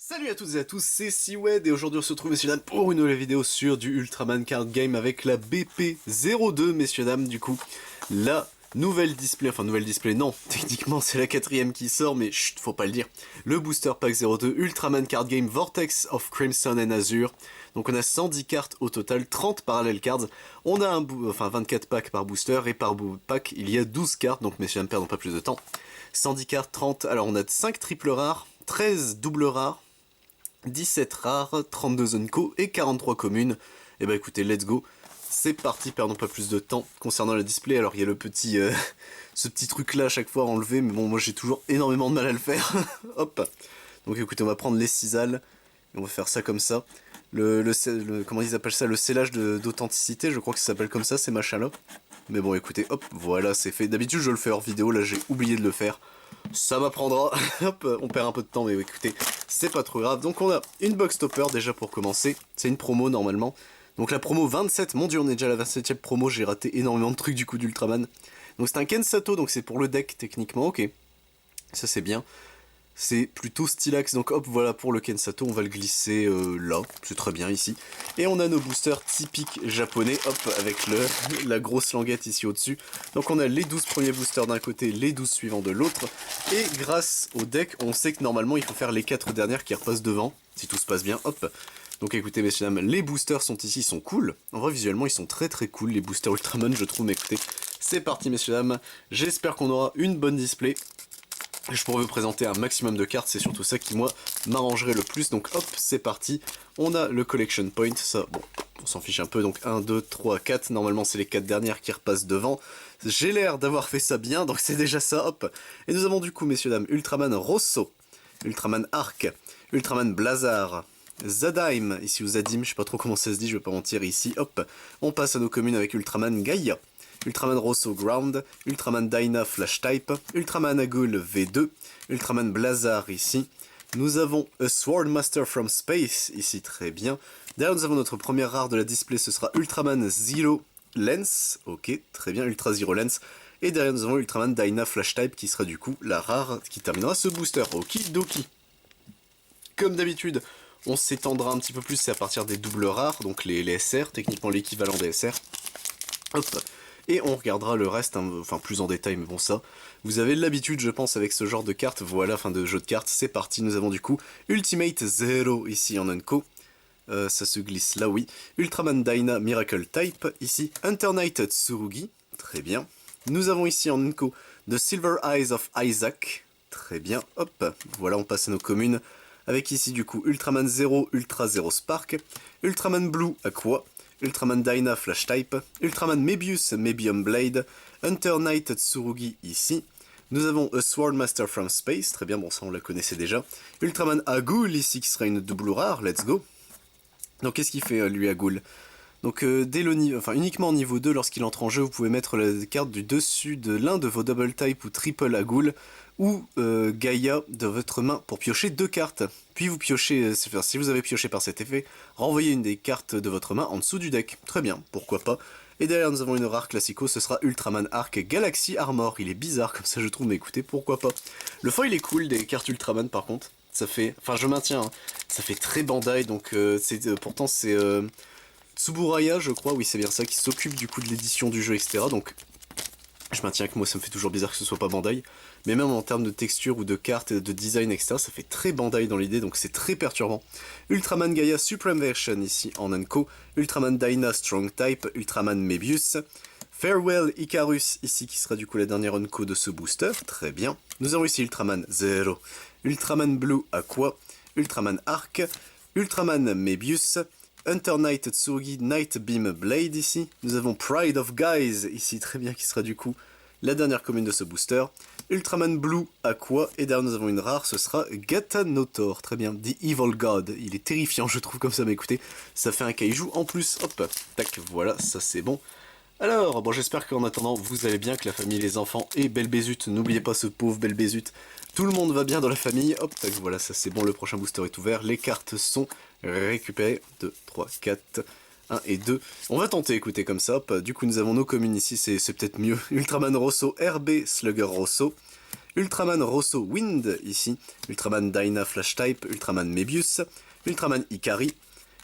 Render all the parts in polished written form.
Salut à toutes et à tous, c'est Siwed et aujourd'hui on se retrouve messieurs dames pour une nouvelle vidéo sur du Ultraman Card Game avec la BP02 messieurs dames du coup. La nouvelle display, enfin nouvelle display non, techniquement c'est la quatrième qui sort mais chut, faut pas le dire. Le Booster Pack 02 Ultraman Card Game Vortex of Crimson and Azure. Donc on a 110 cartes au total, 30 Parallel Cards. On a 24 packs par booster et par pack il y a 12 cartes, donc messieurs dames perdons pas plus de temps. 110 cartes, 30, alors on a 5 triples rares, 13 doubles rares, 17 rares, 32 Unco et 43 communes. Et bah écoutez, let's go. C'est parti, perdons pas plus de temps. Concernant le display, alors il y a le petit, ce petit truc là à chaque fois à enlever, mais bon, moi j'ai toujours énormément de mal à le faire. Hop. Donc écoutez, on va prendre les cisales, et on va faire ça comme ça. Comment ils appellent ça, le scellage d'authenticité, je crois que ça s'appelle comme ça, ces machins-là. Mais bon, écoutez, hop, voilà, c'est fait. D'habitude, je le fais hors vidéo, là j'ai oublié de le faire. Ça m'apprendra. Hop, on perd un peu de temps, mais écoutez, c'est pas trop grave. Donc on a une box topper déjà pour commencer. C'est une promo normalement. Donc la promo 27, mon dieu, on est déjà à la 27ème promo, j'ai raté énormément de trucs du coup d'Ultraman. Donc c'est un Kensato, donc c'est pour le deck techniquement, ok. Ça c'est bien. C'est plutôt stylax, donc hop, voilà pour le Kensato, on va le glisser là, c'est très bien ici. Et on a nos boosters typiques japonais, hop, avec la grosse languette ici au-dessus. Donc on a les 12 premiers boosters d'un côté, les 12 suivants de l'autre. Et grâce au deck, on sait que normalement il faut faire les 4 dernières qui repassent devant, si tout se passe bien, hop. Donc écoutez messieurs dames, les boosters sont ici, ils sont cool. En vrai visuellement ils sont très très cool, les boosters Ultraman je trouve, mais écoutez, c'est parti messieurs dames. J'espère qu'on aura une bonne display. Je pourrais vous présenter un maximum de cartes, c'est surtout ça qui moi m'arrangerait le plus, donc hop, c'est parti. On a le Collection Point, ça, bon, on s'en fiche un peu, donc 1, 2, 3, 4, normalement c'est les 4 dernières qui repassent devant. J'ai l'air d'avoir fait ça bien, donc c'est déjà ça, hop. Et nous avons du coup, messieurs dames, Ultraman Rosso, Ultraman Arc, Ultraman Blazar, Zadaim, ici ou Zadim, je sais pas trop comment ça se dit, je vais pas mentir ici, hop. On passe à nos communes avec Ultraman Gaia. Ultraman Rosso Ground, Ultraman Dyna Flash Type, Ultraman Agul V2, Ultraman Blazar ici. Nous avons A Swordmaster from Space ici, très bien. Derrière nous avons notre première rare de la display, ce sera Ultraman Zero Lens, ok, très bien, Ultra Zero Lens. Et derrière nous avons Ultraman Dyna Flash Type qui sera du coup la rare qui terminera ce booster, okidoki. Comme d'habitude, on s'étendra un petit peu plus, c'est à partir des doubles rares, donc les SR, techniquement l'équivalent des SR. Hop. Et on regardera le reste, hein, enfin plus en détail, mais bon ça, vous avez l'habitude je pense avec ce genre de cartes, voilà, fin de jeu de cartes, c'est parti, nous avons du coup Ultimate Zero ici en Unco, ça se glisse là oui, Ultraman Dyna Miracle Type, ici Hunter Knight Tsurugi, très bien, nous avons ici en Unco The Silver Eyes of Isaac, très bien, hop, voilà on passe à nos communes, avec ici du coup Ultraman Zero, Ultra Zero Spark, Ultraman Blue Aqua, Ultraman Dyna Flash Type, Ultraman Mebius Mebium Blade, Hunter Knight Tsurugi ici. Nous avons A Swordmaster from Space, très bien, bon ça on la connaissait déjà. Ultraman Agul ici qui sera une double rare, let's go. Donc qu'est-ce qu'il fait lui Agul? Donc dès le niveau, enfin uniquement au niveau 2, lorsqu'il entre en jeu, vous pouvez mettre la carte du dessus de l'un de vos double type ou triple Agul ou Gaia de votre main pour piocher 2 cartes. Puis vous piochez, si vous avez pioché par cet effet, renvoyez une des cartes de votre main en dessous du deck. Très bien, pourquoi pas. Et derrière nous avons une rare classico, ce sera Ultraman Arc Galaxy Armor. Il est bizarre comme ça je trouve, mais écoutez, pourquoi pas. Le foil est cool des cartes Ultraman par contre. Ça fait, enfin je maintiens, hein, ça fait très Bandai, donc pourtant c'est... Tsuburaya, je crois, oui c'est bien ça, qui s'occupe du coup de l'édition du jeu, etc. Donc je maintiens que moi ça me fait toujours bizarre que ce soit pas Bandai, mais même en termes de texture ou de cartes, de design, etc. ça fait très Bandai dans l'idée, donc c'est très perturbant. Ultraman Gaia Supreme Version ici en Unco, Ultraman Dyna Strong Type, Ultraman Mebius, Farewell Icarus ici qui sera du coup la dernière Unco de ce booster, très bien. Nous avons ici Ultraman Zero, Ultraman Blue Aqua, Ultraman Arc, Ultraman Mebius, Hunter Knight Tsurugi Night Beam Blade ici. Nous avons Pride of Guys ici, très bien, qui sera du coup la dernière commune de ce booster. Ultraman Blue Aqua, et derrière nous avons une rare, ce sera Gatanotor, très bien, The Evil God. Il est terrifiant je trouve comme ça, mais écoutez, ça fait un kaiju en plus, hop, tac, voilà, ça c'est bon. Alors, bon j'espère qu'en attendant vous allez bien, que la famille, les enfants et Belbézut, n'oubliez pas ce pauvre Belbézut, tout le monde va bien dans la famille, hop, tac, voilà, ça c'est bon, le prochain booster est ouvert, les cartes sont récupérées, 2, 3, 4, 1 et 2, on va tenter, écoutez, comme ça, hop, du coup nous avons nos communes ici, c'est peut-être mieux, Ultraman Rosso, RB Slugger Rosso, Ultraman Rosso Wind, ici. Ultraman Dyna Flash Type, Ultraman Mebius, Ultraman Ikari.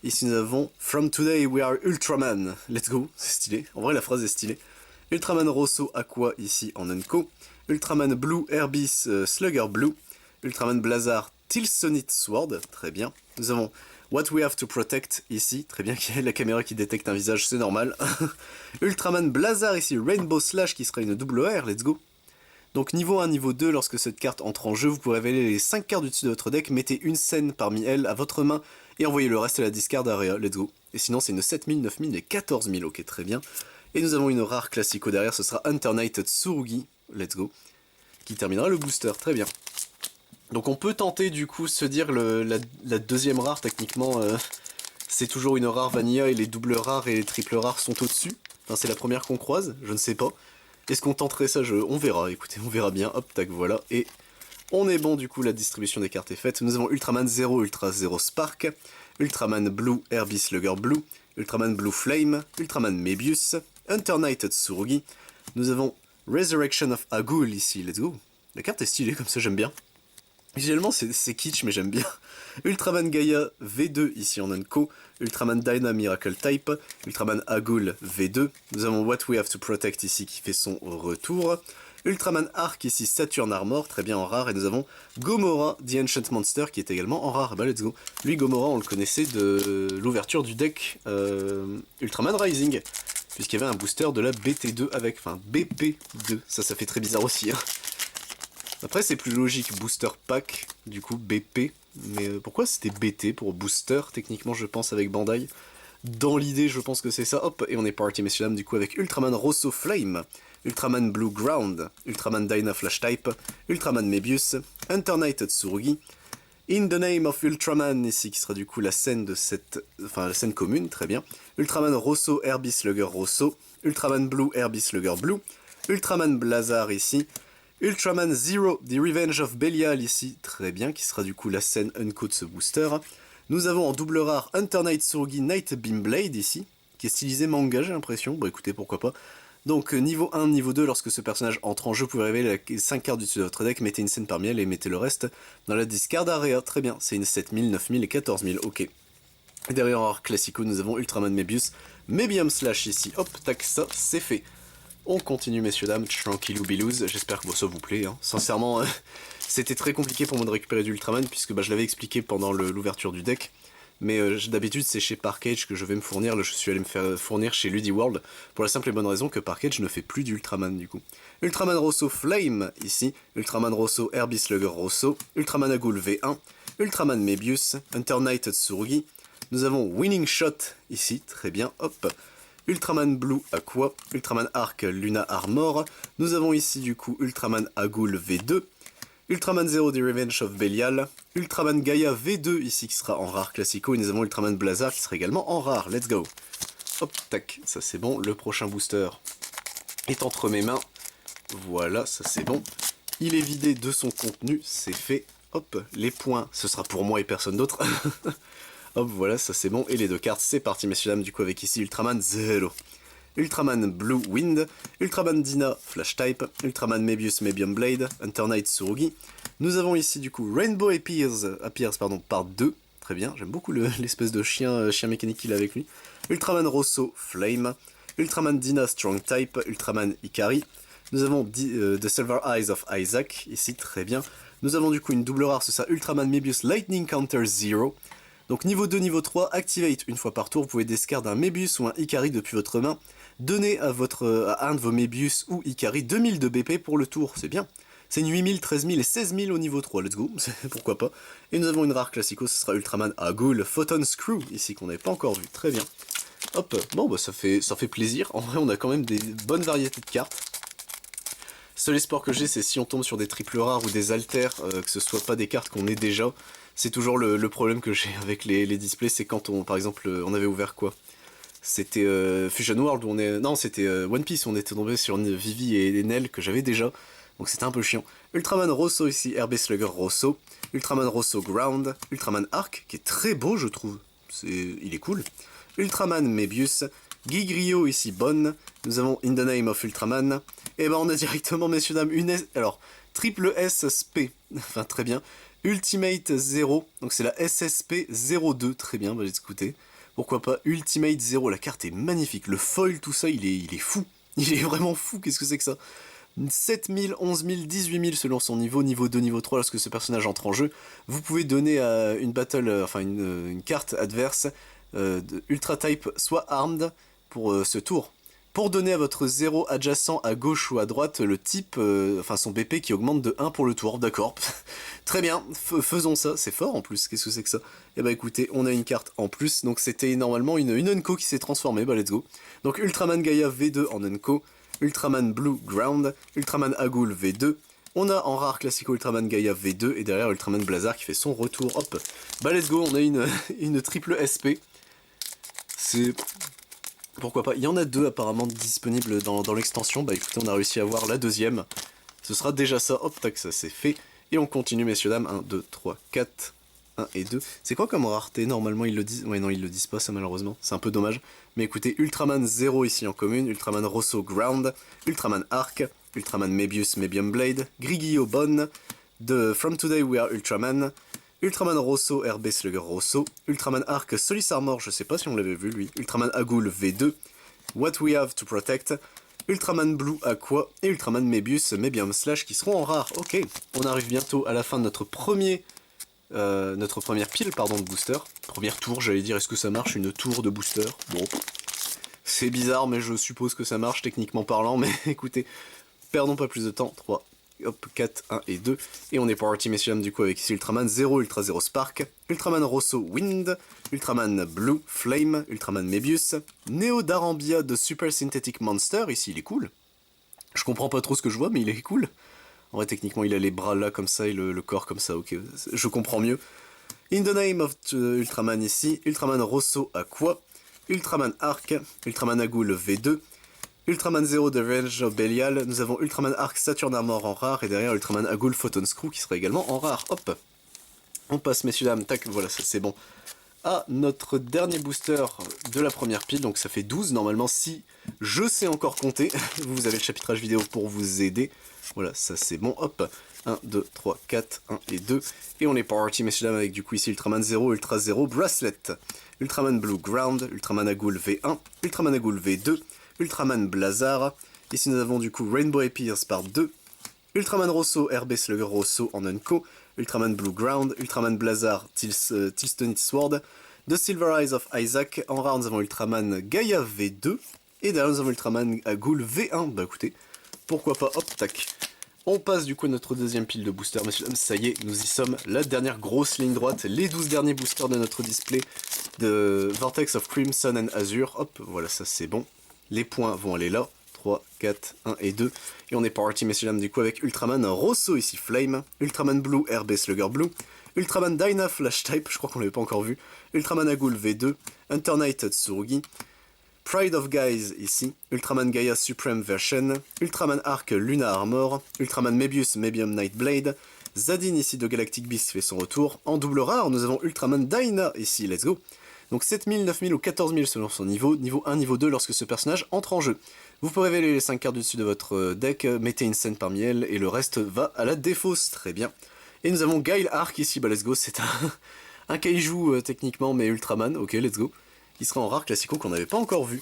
Ici nous avons From Today We Are Ultraman. Let's go, c'est stylé. En vrai la phrase est stylée. Ultraman Rosso Aqua ici en Unco. Ultraman Blue Airbeast Slugger Blue. Ultraman Blazar Tilsonite Sword, très bien. Nous avons What We Have to Protect ici, très bien, qu'il y ait la caméra qui détecte un visage, c'est normal. Ultraman Blazar ici, Rainbow Slash qui sera une double AR, let's go. Donc niveau 1, niveau 2, lorsque cette carte entre en jeu, vous pouvez révéler les 5 cartes du dessus de votre deck, mettez une scène parmi elles à votre main et envoyez le reste à la discard area, let's go. Et sinon c'est une 7000, 9000 et 14000, ok très bien. Et nous avons une rare classico derrière, ce sera Hunter Knight Tsurugi, let's go, qui terminera le booster, très bien. Donc on peut tenter du coup se dire la deuxième rare techniquement c'est toujours une rare vanilla et les doubles rares et les triples rares sont au-dessus. Enfin c'est la première qu'on croise, je ne sais pas. Est-ce qu'on tenterait ça? On verra, écoutez, on verra bien. Hop, tac, voilà. Et on est bon, du coup, la distribution des cartes est faite. Nous avons Ultraman 0, Ultra 0 Spark, Ultraman Blue, Airbeast Slugger Blue, Ultraman Blue Flame, Ultraman Mebius, Hunter Knight Tsurugi. Nous avons Resurrection of Agul ici, let's go. La carte est stylée, comme ça, j'aime bien. Visuellement, c'est kitsch, mais j'aime bien. Ultraman Gaia V2 ici en Unco, Ultraman Dyna Miracle Type, Ultraman Agul V2, nous avons What We Have to Protect ici qui fait son retour, Ultraman Arc ici Saturn Armor, très bien en rare, et nous avons Gomora The Ancient Monster qui est également en rare, bah let's go. Lui Gomora on le connaissait de l'ouverture du deck Ultraman Rising, puisqu'il y avait un booster de la BT2 avec, enfin BP2, ça fait très bizarre aussi hein. Après c'est plus logique, booster pack, du coup BP, mais pourquoi c'était BT pour booster, techniquement je pense avec Bandai. Dans l'idée je pense que c'est ça, hop, et on est parti messieurs dames du coup avec Ultraman Rosso Flame, Ultraman Blue Ground, Ultraman Dyna Flash Type, Ultraman Mebius, Hunter Knight Tsurugi, In the Name of Ultraman ici qui sera du coup la scène de cette, enfin la scène commune, très bien, Ultraman Rosso Airbeast Slugger Rosso, Ultraman Blue Airbeast Slugger Blue, Ultraman Blazar ici, Ultraman Zero, The Revenge of Belial ici, très bien, qui sera du coup la scène unco de ce booster. Nous avons en double rare Hunter Knight Tsurugi Night Beam Blade ici, qui est stylisé manga j'ai l'impression, bon écoutez pourquoi pas. Donc niveau 1, niveau 2, lorsque ce personnage entre en jeu, vous pouvez révéler les 5 cartes du dessus de votre deck, mettez une scène parmi elles et mettez le reste dans la discard area, très bien, c'est une 7000, 9000 et 14000, ok. Et derrière en rare classico, nous avons Ultraman Mebius, Mebium Slash ici, hop, tac, ça c'est fait. On continue messieurs dames, tranquillou bilouz, j'espère que ça vous plaît, hein. Sincèrement c'était très compliqué pour moi de récupérer du Ultraman puisque je l'avais expliqué pendant l'ouverture du deck, mais d'habitude c'est chez Parkage que je vais me fournir, là je suis allé me faire fournir chez Ludi World, pour la simple et bonne raison que Parkage ne fait plus du Ultraman du coup. Ultraman Rosso Flame ici, Ultraman Rosso Airbeast Slugger Rosso, Ultraman Agul V1, Ultraman Mebius, Hunter Knight Tsurugi, nous avons Winning Shot ici, très bien, hop. Ultraman Blue Aqua, Ultraman Arc Luna Armor, nous avons ici du coup Ultraman Agul V2, Ultraman Zero The Revenge of Belial, Ultraman Gaia V2 ici qui sera en rare classico, et nous avons Ultraman Blazar qui sera également en rare, let's go. Hop, tac, ça c'est bon, le prochain booster est entre mes mains, voilà, ça c'est bon, il est vidé de son contenu, c'est fait, hop, les points, ce sera pour moi et personne d'autre. Hop, voilà, ça c'est bon. Et les deux cartes, c'est parti, messieurs dames, du coup, avec ici Ultraman 0. Ultraman Blue Wind, Ultraman Dyna Flash Type, Ultraman Mebius Mebium Blade, Hunter Knight Tsurugi. Nous avons ici, du coup, Rainbow Appears par 2. Très bien, j'aime beaucoup l'espèce de chien mécanique qu'il a avec lui. Ultraman Rosso Flame, Ultraman Dyna Strong Type, Ultraman Ikari. Nous avons The Silver Eyes of Isaac, ici, très bien. Nous avons du coup une double rare, c'est ça, Ultraman Mebius Lightning Counter 0. Donc niveau 2, niveau 3, Activate une fois par tour, vous pouvez discard un Mebius ou un Ikari depuis votre main, donner à un de vos Mebius ou Ikari 2000 de BP pour le tour, c'est bien. C'est une 8000, 13000 et 16000 au niveau 3, let's go, pourquoi pas. Et nous avons une rare classico, ce sera Ultraman Agul Photon Screw, ici qu'on n'avait pas encore vu, très bien. Hop, bon bah ça fait plaisir, en vrai on a quand même des bonnes variétés de cartes. Seul espoir que j'ai c'est si on tombe sur des triples rares ou des alters, que ce soit pas des cartes qu'on ait déjà. C'est toujours le problème que j'ai avec les displays, c'est quand par exemple, on avait ouvert quoi? C'était Fusion World où on est... Non, c'était One Piece où on était tombé sur Vivi et Nell que j'avais déjà, donc c'était un peu chiant. Ultraman Rosso ici, Airbeast Slugger Rosso, Ultraman Rosso Ground, Ultraman Arc, qui est très beau je trouve, il est cool. Ultraman Mebius, Gigrio ici, Bonne, nous avons In the Name of Ultraman, et ben on a directement, messieurs dames, alors... Triple SSP, enfin très bien. Ultimate 0, donc c'est la SSP 02, très bien, bah écoutez. Pourquoi pas Ultimate 0, la carte est magnifique, le foil, tout ça, il est fou. Il est vraiment fou, qu'est-ce que c'est que ça? 7000, 11000, 18000 selon son niveau, niveau 2, niveau 3 lorsque ce personnage entre en jeu. Vous pouvez donner à une battle, enfin une carte adverse Ultra Type soit armed pour ce tour. Pour donner à votre 0 adjacent à gauche ou à droite le type, enfin son BP qui augmente de 1 pour le tour, d'accord. Très bien, faisons ça, c'est fort en plus, qu'est-ce que c'est que ça? Eh bah écoutez, on a une carte en plus, donc c'était normalement une Unco qui s'est transformée, bah let's go. Donc Ultraman Gaia V2 en Unco, Ultraman Blue Ground, Ultraman Agul V2, on a en rare Classico Ultraman Gaia V2, et derrière Ultraman Blazar qui fait son retour, hop. Bah let's go, on a une triple SP, c'est... Pourquoi pas, il y en a deux apparemment disponibles dans l'extension, bah écoutez on a réussi à avoir la deuxième, ce sera déjà ça, hop tac ça c'est fait, et on continue messieurs dames, 1, 2, 3, 4, 1 et 2, c'est quoi comme rareté, normalement ils le disent, ouais non ils le disent pas ça malheureusement, c'est un peu dommage, mais écoutez Ultraman 0 ici en commune, Ultraman Rosso Ground, Ultraman Arc, Ultraman Mebius Mebium Blade, Grigio Bonne, de From Today We Are Ultraman, Ultraman Rosso, RB Slugger Rosso, Ultraman Arc Solis Armor, je sais pas si on l'avait vu lui, Ultraman Agul V2, What We Have to Protect, Ultraman Blue Aqua et Ultraman Mebius Mebium Slash qui seront en rare. Ok, on arrive bientôt à la fin de notre première pile de booster. Première tour, j'allais dire, est-ce que ça marche une tour de booster? Bon, c'est bizarre mais je suppose que ça marche techniquement parlant, mais écoutez, perdons pas plus de temps, 3, hop, 4, 1 et 2, et on est parti messieurs dames du coup avec ici Ultraman 0, Ultra 0 Spark, Ultraman Rosso Wind, Ultraman Blue Flame, Ultraman Mebius, Neo Darambia de Super Synthetic Monster, ici il est cool, je comprends pas trop ce que je vois mais il est cool, en vrai techniquement il a les bras là comme ça et le corps comme ça, ok, je comprends mieux. In the Name of Ultraman ici, Ultraman Rosso Aqua, Ultraman Arc, Ultraman Agul V2, Ultraman 0 de Revenge of Belial, nous avons Ultraman Arc Saturn Armor en rare, et derrière Ultraman Agul Photon Screw qui sera également en rare. Hop, on passe messieurs dames, tac, voilà, ça c'est bon. À notre dernier booster de la première pile, donc ça fait 12 normalement, si je sais encore compter, vous avez le chapitrage vidéo pour vous aider. Voilà, ça c'est bon, hop, 1, 2, 3, 4, 1 et 2, et on est parti messieurs dames avec du coup ici Ultraman 0, Ultra 0, Bracelet, Ultraman Blue Ground, Ultraman Agul V1, Ultraman Agul V2, Ultraman Blazar, ici nous avons du coup Rainbow Pierce par 2, Ultraman Rosso, RB Slugger Rosso en Unco, Ultraman Blue Ground, Ultraman Blazar, Tilstonite Sword, The Silver Eyes of Isaac, en rare nous avons Ultraman Gaia V2, et derrière nous avons Ultraman Agul V1, bah écoutez, pourquoi pas, hop, tac. On passe du coup à notre deuxième pile de boosters, messieurs dames, ça y est, nous y sommes, la dernière grosse ligne droite, les 12 derniers boosters de notre display de Vortex of Crimson and Azure, hop, voilà, ça c'est bon. Les points vont aller là, 3, 4, 1 et 2, et on est parti messieurs dames du coup avec Ultraman Rosso ici Flame, Ultraman Blue RB Slugger Blue, Ultraman Dyna Flash Type, je crois qu'on l'avait pas encore vu, Ultraman Agul V2, Hunter Knight Tsurugi, Pride of Guys ici, Ultraman Gaia Supreme Version, Ultraman Arc Luna Armor, Ultraman Mebius Mebium Nightblade, Zadin ici de Galactic Beast fait son retour, en double rare nous avons Ultraman Dyna ici, let's go. Donc 7000, 9000 ou 14000 selon son niveau, niveau 1, niveau 2 lorsque ce personnage entre en jeu. Vous pouvez révéler les 5 cartes du dessus de votre deck, mettez une scène parmi elles et le reste va à la défausse, très bien. Et nous avons Guile Arc ici, bah let's go, c'est un kaiju techniquement mais Ultraman, ok let's go. Qui sera en rare classico qu'on n'avait pas encore vu.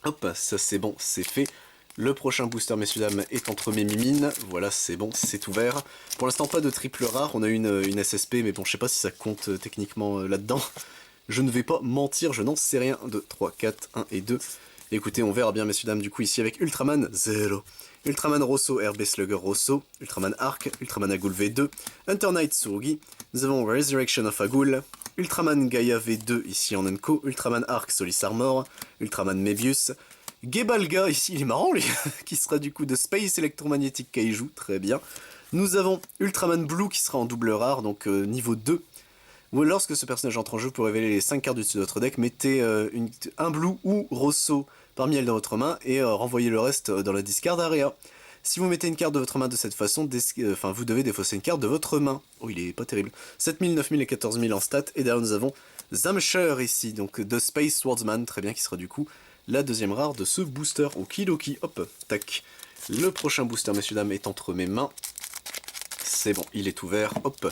Hop, ça c'est bon, c'est fait. Le prochain booster, messieurs dames, est entre mes mimines. Voilà, c'est bon, c'est ouvert. Pour l'instant, pas de triple rare. On a une SSP, mais bon, je sais pas si ça compte techniquement là-dedans. Je ne vais pas mentir, je n'en sais rien. 2, 3, 4, 1 et 2. Écoutez, on verra bien, messieurs dames, du coup, ici avec Ultraman 0. Ultraman Rosso, RB Slugger Rosso, Ultraman Arc, Ultraman Agul V2, Hunter Knight Tsurugi. Nous avons Resurrection of Agul, Ultraman Gaia V2 ici en Enco, Ultraman Arc Solis Armor, Ultraman Mebius, Gebalga, ici il est marrant lui, qui sera du coup de Space Electromagnetic Kaiju, très bien. Nous avons Ultraman Blue qui sera en double rare, donc niveau 2. Ou lorsque ce personnage entre en jeu, pour révéler les 5 cartes du dessus de votre deck, mettez un Blue ou Rosso parmi elles dans votre main et renvoyez le reste dans la discard area. Si vous mettez une carte de votre main de cette façon, vous devez défausser une carte de votre main. Oh, il est pas terrible. 7000, 9000 et 14000 en stats. Et derrière, nous avons Zamsher ici, donc de Space Swordsman, très bien, qui sera du coup la deuxième rare de ce booster. Okidoki, hop, tac. Le prochain booster, messieurs, dames, est entre mes mains. c'est bon, il est ouvert, hop.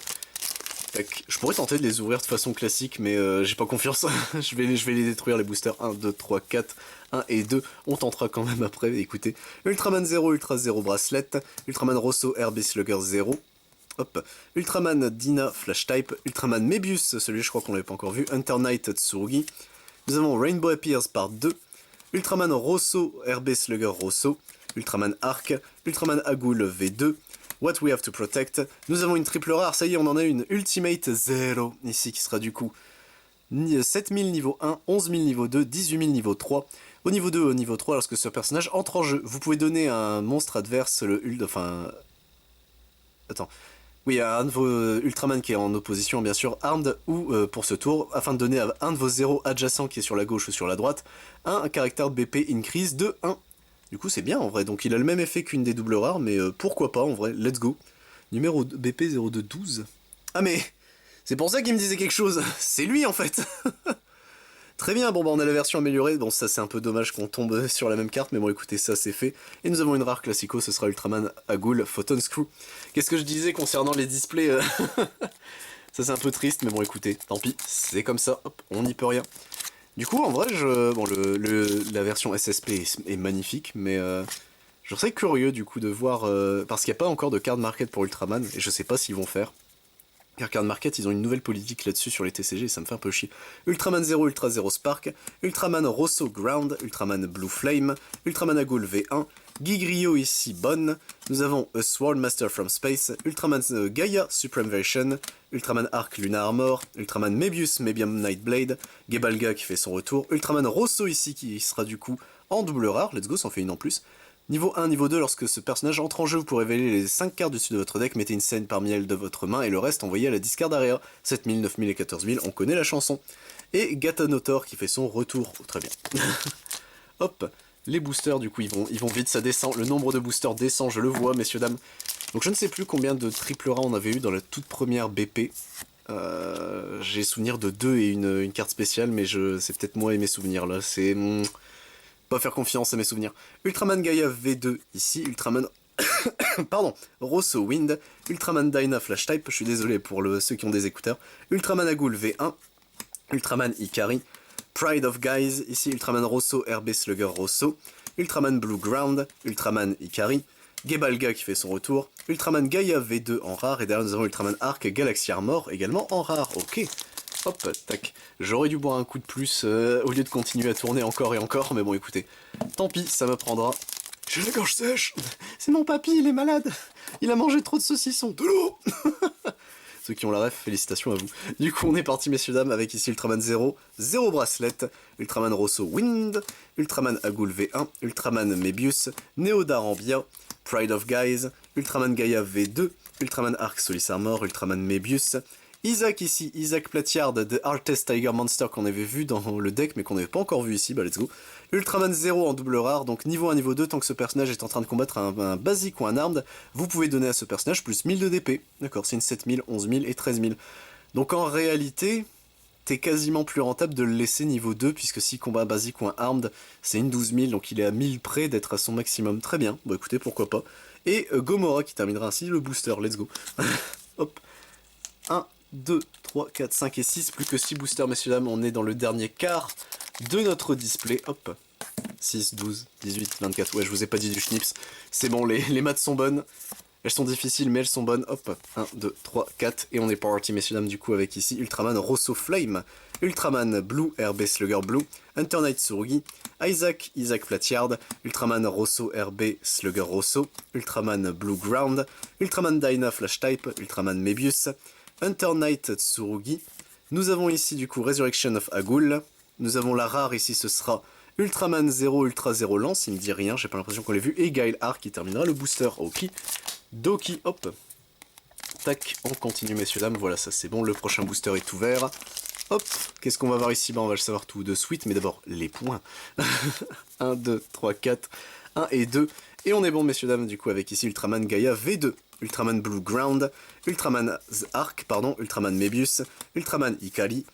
Tac. Je pourrais tenter de les ouvrir de façon classique, mais j'ai pas confiance. je vais les détruire, les boosters 1, 2, 3, 4, 1 et 2. On tentera quand même après, écoutez. Ultraman 0, Ultra 0 Bracelet, Ultraman Rosso, RB Slugger 0. Hop. Ultraman Dina Flash Type, Ultraman Mebius, celui je crois qu'on l'avait pas encore vu, Hunter Knight Tsurugi. Nous avons Rainbow Appears par 2, Ultraman Rosso, RB Slugger Rosso, Ultraman Arc, Ultraman Agul V2, What We Have to Protect. Nous avons une triple rare, ça y est, on en a une Ultimate 0, ici, qui sera du coup 7000 niveau 1, 11000 niveau 2, 18000 niveau 3. Au niveau 2, au niveau 3, lorsque ce personnage entre en jeu, vous pouvez donner à un monstre adverse le enfin... Attends. Oui, à un de vos Ultraman qui est en opposition, bien sûr, armed ou pour ce tour, afin de donner à un de vos zéros adjacents qui est sur la gauche ou sur la droite, un caractère BP increase de 1. Du coup, c'est bien en vrai, donc il a le même effet qu'une des doubles rares, mais pourquoi pas en vrai, let's go. Numéro BP 0212. Ah mais, c'est pour ça qu'il me disait quelque chose, c'est lui en fait. Très bien, bon bah on a la version améliorée, bon ça c'est un peu dommage qu'on tombe sur la même carte, mais bon écoutez, ça c'est fait. Et nous avons une rare classico, ce sera Ultraman Agul Photon Screw. Qu'est-ce que je disais concernant les displays Ça c'est un peu triste, mais bon écoutez, tant pis, c'est comme ça, hop, on n'y peut rien. Du coup en vrai, bon la version SSP est magnifique, mais je serais curieux du coup de voir, parce qu'il n'y a pas encore de card market pour Ultraman, et je sais pas s'ils vont faire. Car Card Market, ils ont une nouvelle politique là-dessus sur les TCG et ça me fait un peu chier. Ultraman 0, Ultra 0 Spark, Ultraman Rosso Ground, Ultraman Blue Flame, Ultraman Agul V1, Gigrio ici Bonne, nous avons A Sword Master from Space, Ultraman Gaia Supreme Version, Ultraman Arc Luna Armor, Ultraman Mebius Mebium Nightblade, Gebalga qui fait son retour, Ultraman Rosso ici qui sera du coup en double rare, let's go, ça en fait une en plus. Niveau 1, niveau 2, lorsque ce personnage entre en jeu, vous pourrez révéler les 5 cartes dessus de votre deck, mettez une scène parmi elles de votre main et le reste envoyé à la discard area. 7000, 9000 et 14000, on connaît la chanson. Et Gatanotor qui fait son retour. Oh, très bien. Hop, les boosters du coup ils vont vite, ça descend, le nombre de boosters descend, je le vois messieurs dames. Donc je ne sais plus combien de triple rats on avait eu dans la toute première BP. J'ai souvenir de 2 et une carte spéciale, mais c'est peut-être moi et mes souvenirs là, c'est... Pas faire confiance à mes souvenirs. Ultraman Gaia V2 ici, Ultraman... Pardon, Rosso Wind, Ultraman Dyna Flash Type, je suis désolé pour ceux qui ont des écouteurs, Ultraman Agul V1, Ultraman Ikari, Pride of Guys, ici Ultraman Rosso RB Slugger Rosso, Ultraman Blue Ground, Ultraman Ikari, Gebalga qui fait son retour, Ultraman Gaia V2 en rare, et derrière nous avons Ultraman Arc Galaxy Armor également en rare, ok. Hop, tac. J'aurais dû boire un coup de plus au lieu de continuer à tourner encore et encore, mais bon écoutez, tant pis, ça me prendra. J'ai la gorge sèche. C'est mon papy, il est malade. Il a mangé trop de saucissons. De l'eau. Ceux qui ont la ref, félicitations à vous. Du coup, on est parti, messieurs, dames, avec ici Ultraman 0, 0 Bracelet, Ultraman Rosso Wind, Ultraman Agul V1, Ultraman Mebius, Neodarambia, Pride of Guys, Ultraman Gaia V2, Ultraman Arc Solis Armor, Ultraman Mebius, Isaac ici, Isaac Platiard de Artest Tiger Monster qu'on avait vu dans le deck mais qu'on n'avait pas encore vu ici, bah let's go. Ultraman 0 en double rare, donc niveau 1, niveau 2, tant que ce personnage est en train de combattre un basique ou un armed, vous pouvez donner à ce personnage plus 1000 de DP. D'accord, c'est une 7000, 11000 et 13000. Donc en réalité, t'es quasiment plus rentable de le laisser niveau 2, puisque si combat un basique ou un armed, c'est une 12000, donc il est à 1000 près d'être à son maximum. Très bien, bon écoutez, pourquoi pas. Et Gomorrah qui terminera ainsi le booster, let's go. Hop, 1, 2, 3, 4, 5 et 6, plus que 6 boosters messieurs dames, on est dans le dernier quart de notre display, hop, 6, 12, 18, 24, ouais je vous ai pas dit du schnips, c'est bon, les maths sont bonnes, elles sont difficiles mais elles sont bonnes, hop, 1, 2, 3, 4, et on est parti messieurs dames du coup avec ici Ultraman Rosso Flame, Ultraman Blue RB Slugger Blue, Hunter Knight Tsurugi, Isaac Platiard, Ultraman Rosso RB Slugger Rosso, Ultraman Blue Ground, Ultraman Dyna Flash Type, Ultraman Mebius, Hunter Knight Tsurugi. Nous avons ici du coup Resurrection of Agul. Nous avons la rare ici, ce sera Ultraman 0, Ultra 0 Lance, il me dit rien, j'ai pas l'impression qu'on l'ait vu. Et Guile Arc qui terminera le booster. Ok. Doki, hop. Tac, on continue messieurs dames, voilà ça c'est bon, le prochain booster est ouvert. Hop, qu'est-ce qu'on va voir ici? Bah on va le savoir tout de suite, mais d'abord les points. 1, 2, 3, 4, 1 et 2. Et on est bon messieurs dames du coup avec ici Ultraman Gaia V2. Ultraman Blue Ground, Ultraman Arc, pardon, Ultraman Mebius, Ultraman Ikari,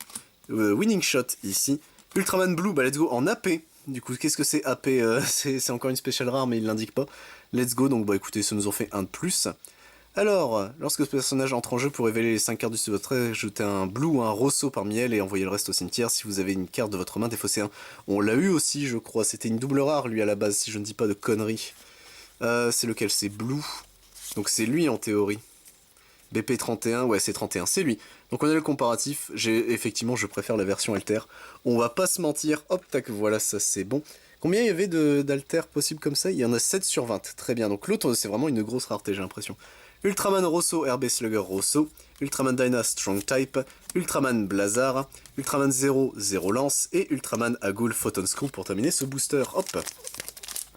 Winning Shot ici, Ultraman Blue, bah let's go en AP. Du coup, qu'est-ce que c'est AP? C'est encore une spéciale rare, mais il l'indique pas. Let's go, donc bah écoutez, ça nous en fait un de plus. Alors, lorsque ce personnage entre en jeu pour révéler les 5 cartes du dessus de votre main, ajoutez un blue ou un rosso parmi elles et envoyez le reste au cimetière. Si vous avez une carte de votre main, défaussez un. On l'a eu aussi, je crois. C'était une double rare, lui, à la base, si je ne dis pas de conneries. C'est lequel? C'est blue. Donc c'est lui, en théorie. BP 31, ouais, c'est 31, c'est lui. Donc on a le comparatif. Effectivement, je préfère la version alter. On va pas se mentir. Hop, tac, voilà, ça c'est bon. Combien il y avait d'alter possibles comme ça? Il y en a 7 sur 20. Très bien. Donc l'autre, c'est vraiment une grosse rareté, j'ai l'impression. Ultraman Rosso, RB Slugger Rosso, Ultraman Dyna Strong Type, Ultraman Blazar, Ultraman 0, 0 Lance, et Ultraman Agul Photon Screw pour terminer ce booster. Hop.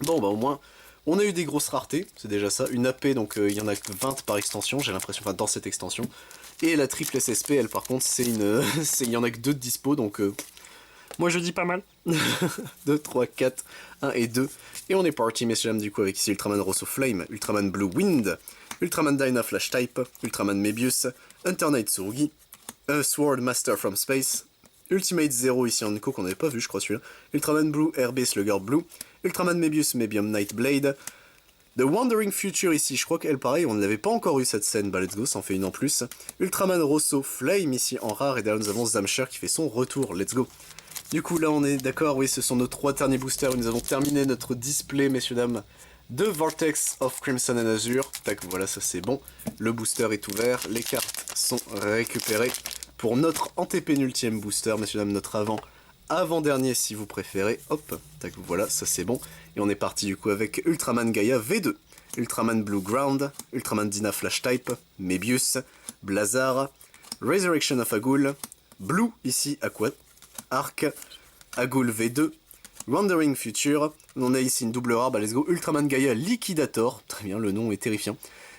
Bon, bah au moins, on a eu des grosses raretés, c'est déjà ça. Une AP, donc il y en a que 20 par extension, j'ai l'impression, enfin dans cette extension. Et la triple SSP, elle par contre, c'est une... il y en a que 2 de dispo, donc... moi je dis pas mal. 2, 3, 4, 1 et 2. Et on est parti, messieurs dames, du coup, avec ici Ultraman Rosso Flame, Ultraman Blue Wind, Ultraman Dyna Flash Type, Ultraman Mebius, Hunter Knight Tsurugi, Sword Master from Space, Ultimate Zero ici en Nico qu'on n'avait pas vu, je crois celui-là, Ultraman Blue RB Slugger Blue, Ultraman Mebius Mebium Night Blade, The Wandering Future ici, je crois qu'elle pareil, on ne l'avait pas encore eu cette scène, bah let's go, ça en fait une en plus. Ultraman Rosso Flame ici en rare, et derrière nous avons Zamcher qui fait son retour, let's go. Du coup là on est d'accord, oui ce sont nos 3 derniers boosters, et nous avons terminé notre display messieurs dames de Vortex of Crimson and Azure. Tac, voilà ça c'est bon, le booster est ouvert, les cartes sont récupérées pour notre antépénultième booster messieurs dames, notre avant-dernier si vous préférez, hop, tac voilà ça c'est bon. Et on est parti du coup avec Ultraman Gaia V2, Ultraman Blue Ground, Ultraman Dyna Flash Type, Mebius, Blazar, Resurrection of Agul, Blue ici Aqua, Arc, Agul V2, Wandering Future, on a ici une double rare, bah let's go, Ultraman Gaia Liquidator, très bien, le nom est terrifiant.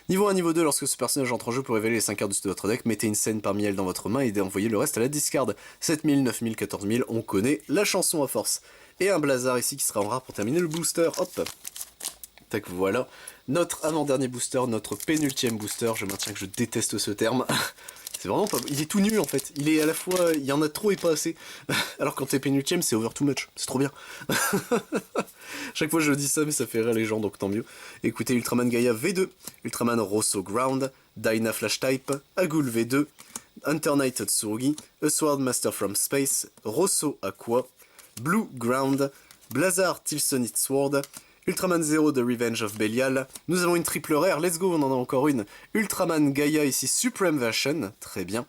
Niveau 1, niveau 2, lorsque ce personnage entre en jeu pour révéler les 5 cartes de votre deck, mettez une scène parmi elles dans votre main et envoyez le reste à la discard. 7000, 9000, 14000, on connaît la chanson à force. Et un Blazar ici qui sera en rare pour terminer le booster, hop. Tac, voilà. Notre avant-dernier booster, notre pénultième booster, je maintiens que je déteste ce terme. C'est vraiment pas... Il est tout nul en fait, il est à la fois... Il y en a trop et pas assez. Alors quand t'es pénultième, c'est over too much, c'est trop bien. Chaque fois je dis ça, mais ça fait rire les gens, donc tant mieux. Écoutez, Ultraman Gaia V2, Ultraman Rosso Ground, Dyna Flash Type, Agul V2, Hunter Knight Tsurugi, A Sword Master from Space, Rosso Aqua, Blue Ground, Blazar Tilsonite Sword, Ultraman 0 de Revenge of Belial. Nous avons une triple rare, let's go, on en a encore une. Ultraman Gaia ici, Supreme Version, très bien.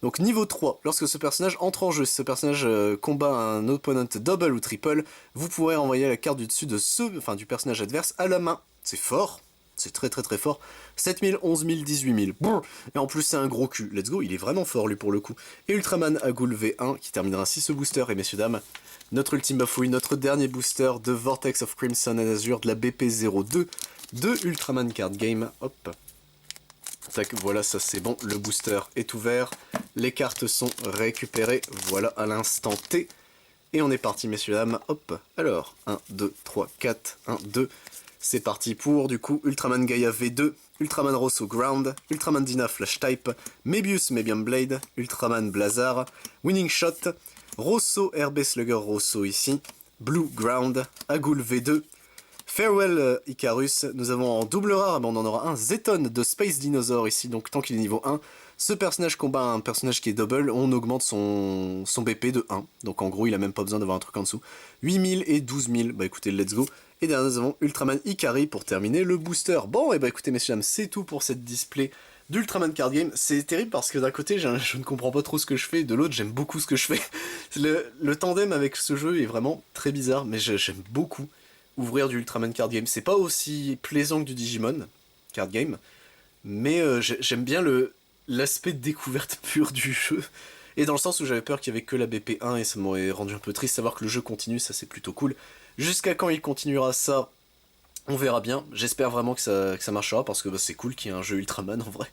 Donc niveau 3, lorsque ce personnage entre en jeu, si ce personnage combat un opponent double ou triple, vous pourrez envoyer la carte du dessus de du personnage adverse à la main. C'est fort, c'est très très très fort. 7000, 11000, 18000. Et en plus c'est un gros cul, let's go, il est vraiment fort lui pour le coup. Et Ultraman Agul V1 qui terminera ainsi ce booster, et messieurs dames, notre ultime bafouille, notre dernier booster de Vortex of Crimson and Azure de la BP02 de Ultraman Card Game. Hop. Tac, voilà, ça c'est bon, le booster est ouvert, les cartes sont récupérées, voilà à l'instant T. Et on est parti messieurs dames, hop, alors, 1, 2, 3, 4, 1, 2, c'est parti pour du coup Ultraman Gaia V2, Ultraman Rosso Ground, Ultraman Dyna Flash Type, Mebius Mebium Blade, Ultraman Blazar, Winning Shot, Rosso RB Slugger Rosso ici, Blue Ground, Agul V2, Farewell Icarus, nous avons en double rare, mais on en aura un Zeton de Space Dinosaur ici, donc tant qu'il est niveau 1, ce personnage combat un personnage qui est double, on augmente son BP de 1, donc en gros il a même pas besoin d'avoir un truc en dessous. 8000 et 12000, bah écoutez, let's go. Et derrière nous avons Ultraman Ikari pour terminer le booster. Bon, et bah écoutez messieurs dames, c'est tout pour cette display d'Ultraman Card Game. C'est terrible parce que d'un côté je ne comprends pas trop ce que je fais, de l'autre j'aime beaucoup ce que je fais. Le tandem avec ce jeu est vraiment très bizarre, mais j'aime beaucoup ouvrir du Ultraman Card Game. C'est pas aussi plaisant que du Digimon Card Game, mais j'aime bien l'aspect de découverte pure du jeu. Et dans le sens où j'avais peur qu'il y avait que la BP1 et ça m'aurait rendu un peu triste. Savoir que le jeu continue, ça c'est plutôt cool. Jusqu'à quand il continuera ça, on verra bien. J'espère vraiment que ça marchera parce que bah, c'est cool qu'il y ait un jeu Ultraman en vrai.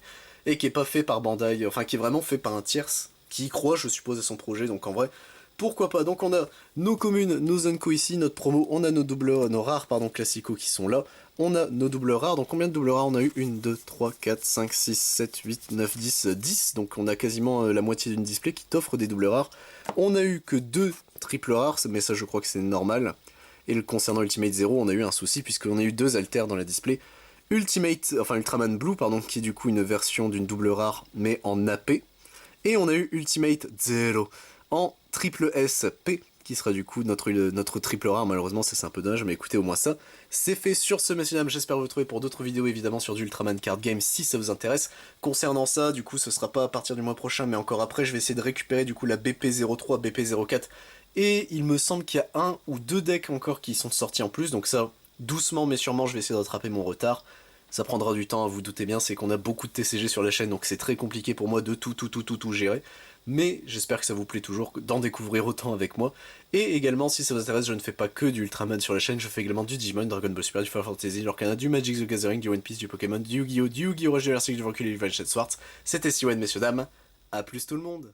Et qui est pas fait par Bandai, enfin qui est vraiment fait par un tierce, qui y croit je suppose à son projet, donc en vrai... Pourquoi pas? Donc on a nos communes, nos Zenko ici, notre promo, on a nos rares classicaux qui sont là, on a nos doubles rares, donc combien de doubles rares on a eu? 1, 2, 3, 4, 5, 6, 7, 8, 9, 10, 10, donc on a quasiment la moitié d'une display qui t'offre des doubles rares. On a eu que 2 triples rares, mais ça je crois que c'est normal, et concernant Ultimate Zero, on a eu un souci puisqu'on a eu 2 alters dans la display, Ultimate, enfin Ultraman Blue, pardon, qui est du coup une version d'une double rare, mais en AP. Et on a eu Ultimate Zero en triple SP, qui sera du coup notre triple rare. Malheureusement, ça c'est un peu dommage, mais écoutez, au moins ça, c'est fait. Sur ce, messieurs dames, j'espère vous retrouver pour d'autres vidéos, évidemment, sur du Ultraman Card Game, si ça vous intéresse. Concernant ça, du coup, ce sera pas à partir du mois prochain, mais encore après, je vais essayer de récupérer du coup la BP03, BP04, et il me semble qu'il y a un ou deux decks encore qui sont sortis en plus, donc ça, doucement mais sûrement, je vais essayer de rattraper mon retard. Ça prendra du temps, vous doutez bien, c'est qu'on a beaucoup de TCG sur la chaîne, donc c'est très compliqué pour moi de tout gérer. Mais j'espère que ça vous plaît toujours d'en découvrir autant avec moi. Et également, si ça vous intéresse, je ne fais pas que du Ultraman sur la chaîne, je fais également du Digimon, Dragon Ball Super, du Final Fantasy, du Lorcana, du Magic the Gathering, du One Piece, du Pokémon, du Yu-Gi-Oh!, du Yu-Gi-Oh! Rush, du Versailles, du Valkyrie, du Valkyrie Swords. C'était Siwen, messieurs dames. À plus tout le monde.